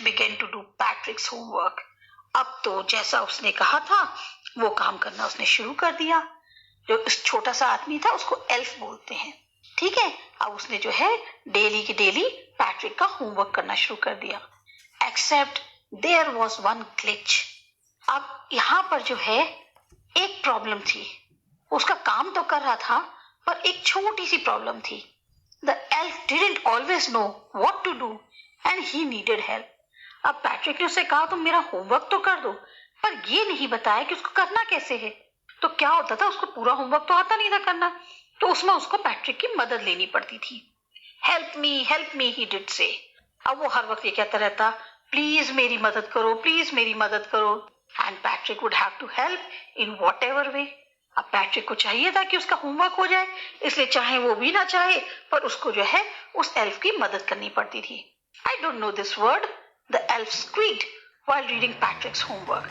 began to do Patrick's homework. अब तो जैसा उसने कहा था वो काम करना उसने शुरू कर दिया। जो इस छोटा सा आदमी था उसको एल्फ बोलते हैं, ठीक है। अब उसने जो है डेली की डेली पैट्रिक का होमवर्क करना शुरू कर दिया। Except there was one glitch. अब यहाँ पर जो है एक प्रॉब्लम थी। उसका काम तो कर रहा था पर एक छोटी सी प्रॉब्लम थी। The elf didn't always know what to do and he needed help. अब पैट्रिक ने उससे कहा तुम मेरा होमवर्क तो कर दो, पर ये नहीं बताया कि उसको करना कैसे है। तो क्या होता था, उसको पूरा होमवर्क तो आता नहीं था करना, तो उसमें उसको पैट्रिक की मदद लेनी पड़ती थी। हेल्प मी ही डिड से। अब वो हर वक्त ये कहता रहता प्लीज मेरी मदद करो, प्लीज मेरी मदद करो। And Patrick would have to help in whatever way. अब पैट्रिक को चाहिए था कि उसका होमवर्क हो जाए, इसलिए चाहे वो भी ना चाहे पर उसको जो है उस एल्फ की मदद करनी पड़ती थी। I don't know this word, the elf squeaked while reading Patrick's homework.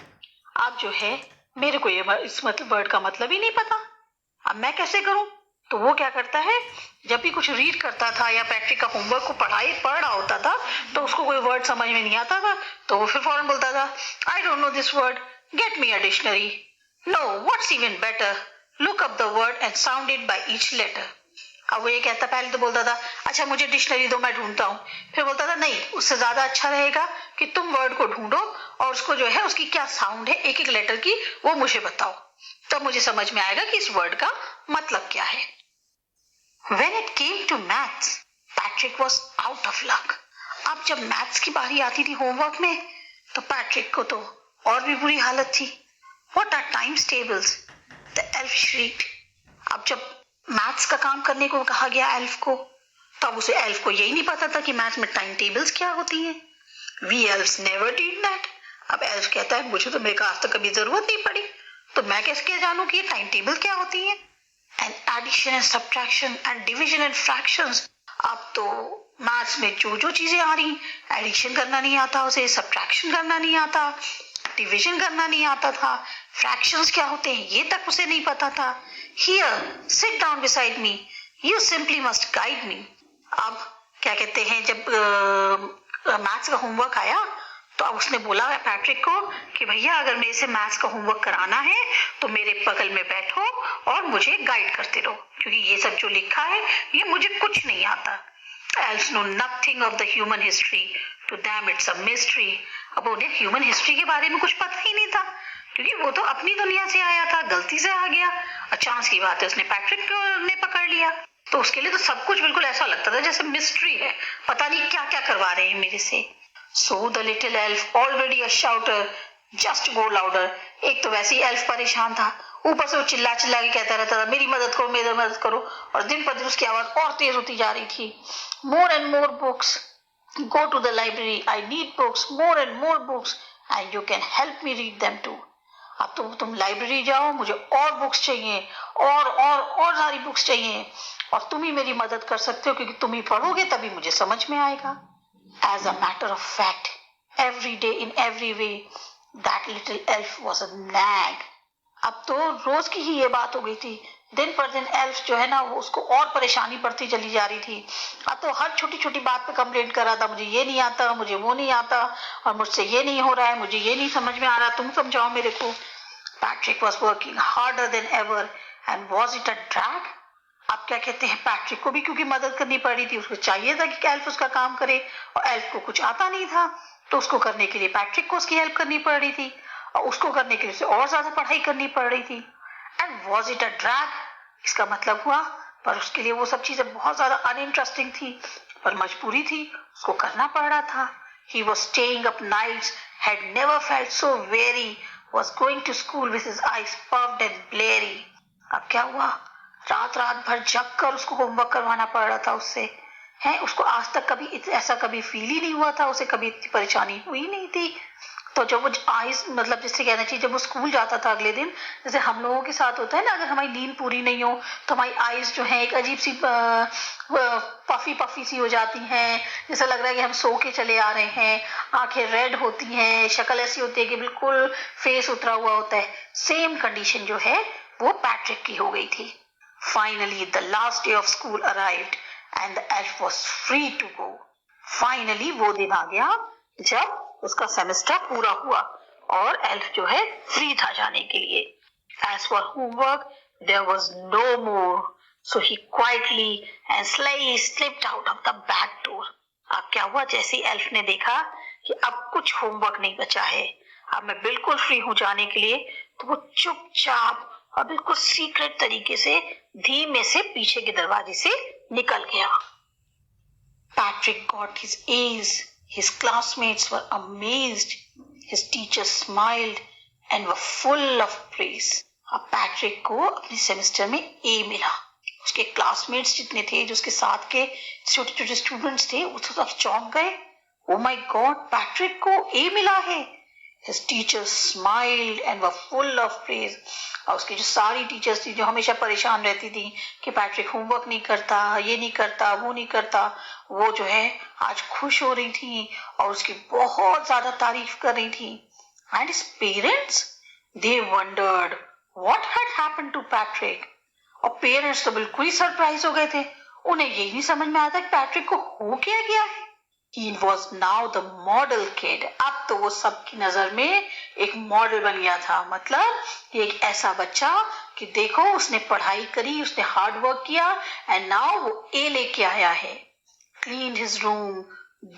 अब जो है मेरे को ये इस वर्ड का मतलब ही नहीं पता, अब मैं कैसे करूं। तो वो क्या करता है, जब भी कुछ रीड करता था या पैट्रिक का होमवर्क को पढ़ रहा होता था तो उसको कोई वर्ड समझ में नहीं आता था, तो वो फिर फौरन बोलता था I don't know this word, get me a dictionary. No, what's even better, look up the word and sound it by each letter. अब वो ये कहता, पहले तो बोलता था अच्छा मुझे डिक्शनरी दो मैं ढूंढता हूँ, फिर बोलता था नहीं, उससे ज्यादा अच्छा रहेगा कि तुम वर्ड को ढूंढो और उसको जो है उसकी क्या साउंड है एक एक लेटर की वो मुझे बताओ, तब मुझे समझ में आएगा कि इस वर्ड का मतलब क्या है। When it came to maths, Patrick was out of luck. अब जब मैथ्स की बारी आती थी होमवर्क में तो पैट्रिक को तो और भी बुरी हालत थी। What are times tables? The elf shrieked. अब जब मैथ्स का काम करने को कहा गया एल्फ को, तब उसे एल्फ को यही नहीं पता था कि मैथ्स में टाइम टेबल्स क्या होती हैं। We elves never did that. अब एल्फ कहता है मुझे तो मेरे को आज तक कभी जरूरत नहीं पड़ी, तो मैं कैसे जानूं कि ये टाइम टेबल क्या होती है। And addition and subtraction and division and fractions. अब तो मैथ्स में जो जो चीजें आ रही, एडिशन करना नहीं आता उसे, सब्ट्रैक्शन करना नहीं आता, डिविजन करना नहीं आता था, फ्रैक्शंस क्या होते हैं ये तक उसे नहीं पता था। Here sit down beside me, you simply must guide me. अब क्या कहते हैं, जब मैथ्स का होमवर्क आया तो अब उसने बोला पैट्रिक को कि भैया अगर मेरे से मैथ्स का होमवर्क कराना है तो मेरे बगल में बैठो और मुझे गाइड करते रहो, क्योंकि ये सब जो लिखा है ये मुझे कुछ नहीं आता। Elves know nothing of the human history. To them it's a mystery. अब उन्हें ह्यूमन हिस्ट्री के बारे में कुछ पता ही नहीं था, क्योंकि वो तो अपनी दुनिया से आया था, गलती से आ गया, चांस की बात है उसने पैट्रिक ने पकड़ लिया, तो उसके लिए तो सब कुछ बिल्कुल ऐसा लगता था जैसे मिस्ट्री है, पता नहीं क्या क्या करवा रहे हैं मेरे से। So the little elf, already a shouter, just go louder. एक तो वैसे ही एल्फ परेशान था, ऊपर से वो चिल्ला चिल्ला के कहता रहता था मेरी मदद करो मेरी मदद करो, और दिन पर दिन उसकी आवाज और तेज होती जा रही थी। More and more books, go to the library, I need books, more and more books, and you can help me read them too. अब तो तुम लाइब्रेरी जाओ, मुझे और बुक्स चाहिए, और सारी बुक्स चाहिए, और तुम ही मेरी मदद कर सकते हो क्योंकि तुम ही पढ़ोगे तभी मुझे समझ में आएगा। As a matter of fact, every day in every way, that little elf was a nag. अब तो रोज की ही ये बात हो गई थी, दिन पर दिन एल्फ जो है ना वो उसको और परेशानी पड़ती चली जा रही थी। अब तो हर छोटी छोटी बात पे कंप्लेंट कर रहा था, मुझे ये नहीं आता, मुझे वो नहीं आता, और मुझसे ये नहीं हो रहा है, मुझे ये नहीं समझ में आ रहा, तुम समझाओ मेरे को। Patrick was working harder than ever and was it a drag? आप क्या कहते हैं, पैट्रिक को भी क्योंकि मदद करनी पड़ी थी, उसको चाहिए था कि एल्फ उसका काम करे, और एल्फ को कुछ आता नहीं था तो उसको करने के लिए पैट्रिक को उसकी हेल्प करनी पड़ रही थी, और उसको करने के लिए और ज्यादा पढ़ाई करनी पड़ रही थी। And was it a drag, इसका मतलब हुआ पर उसके लिए वो सब चीजें बहुत ज्यादा अनइंटरेस्टिंग थी, पर मजबूरी थी, उसको करना पड़ रहा था। He was staying up nights, had never felt so weary, was going to school with his eyes puffed and bleary. अब क्या हुआ, रात भर जग कर उसको होमवर्क करवाना पड़ रहा था उससे, है उसको आज तक कभी ऐसा कभी फील ही नहीं हुआ था, उसे कभी इतनी परेशानी हुई नहीं थी। तो जब वो आइज मतलब जिससे कहना चाहिए जब वो स्कूल जाता था अगले दिन, जैसे हम लोगों के साथ होता है ना, अगर हमारी नींद पूरी नहीं हो तो हमारी आइज जो है एक अजीब सी पफी सी हो जाती हैं, जैसा लग रहा है कि हम सो के चले आ रहे हैं, आंखें रेड होती हैं, शक्ल ऐसी होती है कि बिल्कुल फेस उतरा हुआ होता है, सेम कंडीशन जो है वो पैट्रिक की हो गई थी। Finally, the last day of school arrived and the elf was free to go. Finally, वो दिन आ गया जब उसका सेमेस्टर पूरा हुआ और एल्फ जो है फ्री था जाने के लिए। As for homework, there was no more. So he quietly and slyly slipped out of the back door. अब क्या हुआ, जैसे ही एल्फ ने देखा कि अब कुछ होमवर्क नहीं बचा है, अब मैं बिल्कुल फ्री हूं जाने के लिए, तो वो चुपचाप और बिल्कुल सीक्रेट तरीके से धीमे से पीछे के दरवाजे से निकल गया। Patrick got his A's. His classmates were amazed. His teachers smiled and were full of praise. अब पैट्रिक को अपने सेमेस्टर में ए मिला। उसके क्लासमेट्स जितने थे, जो उसके साथ के छोटे छोटे स्टूडेंट्स थे, वो सब चौंक गए। ओ माय गॉड, पैट्रिक को ए मिला है। His teachers smiled and were full of praise. और उसकी जो सारी टीचर्स थी, जो हमेशा परेशान रहती थी कि पैट्रिक होमवर्क नहीं करता, ये नहीं करता, वो नहीं करता, वो जो है आज खुश हो रही थी और उसकी बहुत ज्यादा तारीफ कर रही थी। And his parents, they wondered what had happened to Patrick. और पेरेंट्स तो बिल्कुल ही सरप्राइज हो गए थे। उन्हें यही नहीं समझ में आता कि पैट्रिक को हो क्या गया है। He was now the model kid. अब तो वो सबकी नजर में एक मॉडल बन गया था। मतलब एक ऐसा बच्चा कि देखो उसने पढ़ाई करी, उसने हार्ड वर्क किया एंड नाउ वो ए लेके आया है। Cleaned his room,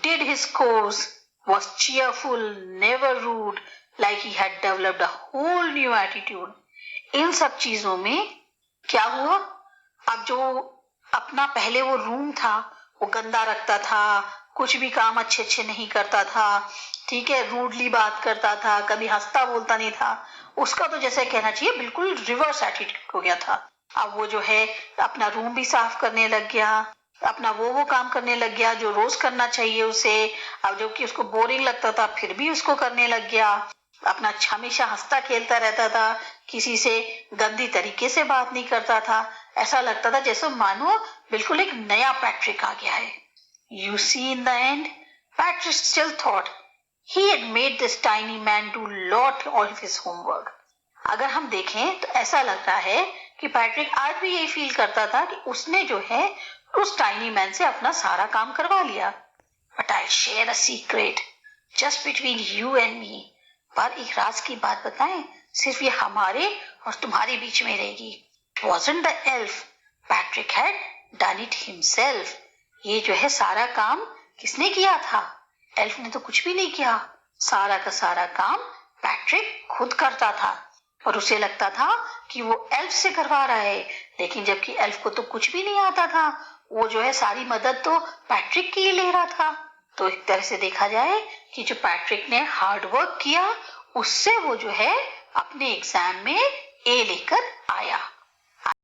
did his course, was cheerful, never rude, like he had developed a whole new attitude. इन सब चीजों में क्या हुआ, अब जो अपना पहले वो रूम था वो गंदा रखता था, कुछ भी काम अच्छे अच्छे नहीं करता था, ठीक है, रूडली बात करता था, कभी हंसता बोलता नहीं था, उसका तो जैसे कहना चाहिए बिल्कुल रिवर्स एटीट्यूड हो गया था। अब वो जो है अपना रूम भी साफ करने लग गया, अपना वो काम करने लग गया जो रोज करना चाहिए उसे। अब जो कि उसको बोरिंग लगता था फिर भी उसको करने लग गया। अपना हमेशा हंसता खेलता रहता था, किसी से गंदी तरीके से बात नहीं करता था। ऐसा लगता था जैसे मानो बिल्कुल एक नया पैट्रिक आ गया है। You see, in the end, Patrick still thought he had made this tiny man do lot of his homework. अगर हम देखें तो ऐसा लग रहा है कि पैट्रिक आज भी यही फील करता था कि उसने जो है उस टाइनी मैन से अपना सारा काम करवा लिया। But I'll share a secret just between you and me. पर एक राज की बात बताएं, सिर्फ ये हमारे और तुम्हारे बीच में रहेगी। It wasn't the elf. Patrick had done it himself. ये जो है सारा काम किसने किया था? एल्फ ने तो कुछ भी नहीं किया। सारा का सारा काम पैट्रिक खुद करता था और उसे लगता था कि वो एल्फ से करवा रहा है, लेकिन जबकि एल्फ को तो कुछ भी नहीं आता था। वो जो है सारी मदद तो पैट्रिक की ही ले रहा था। तो एक तरह से देखा जाए कि जो पैट्रिक ने हार्ड वर्क किया उससे वो जो है अपने एग्जाम में ए लेकर आया।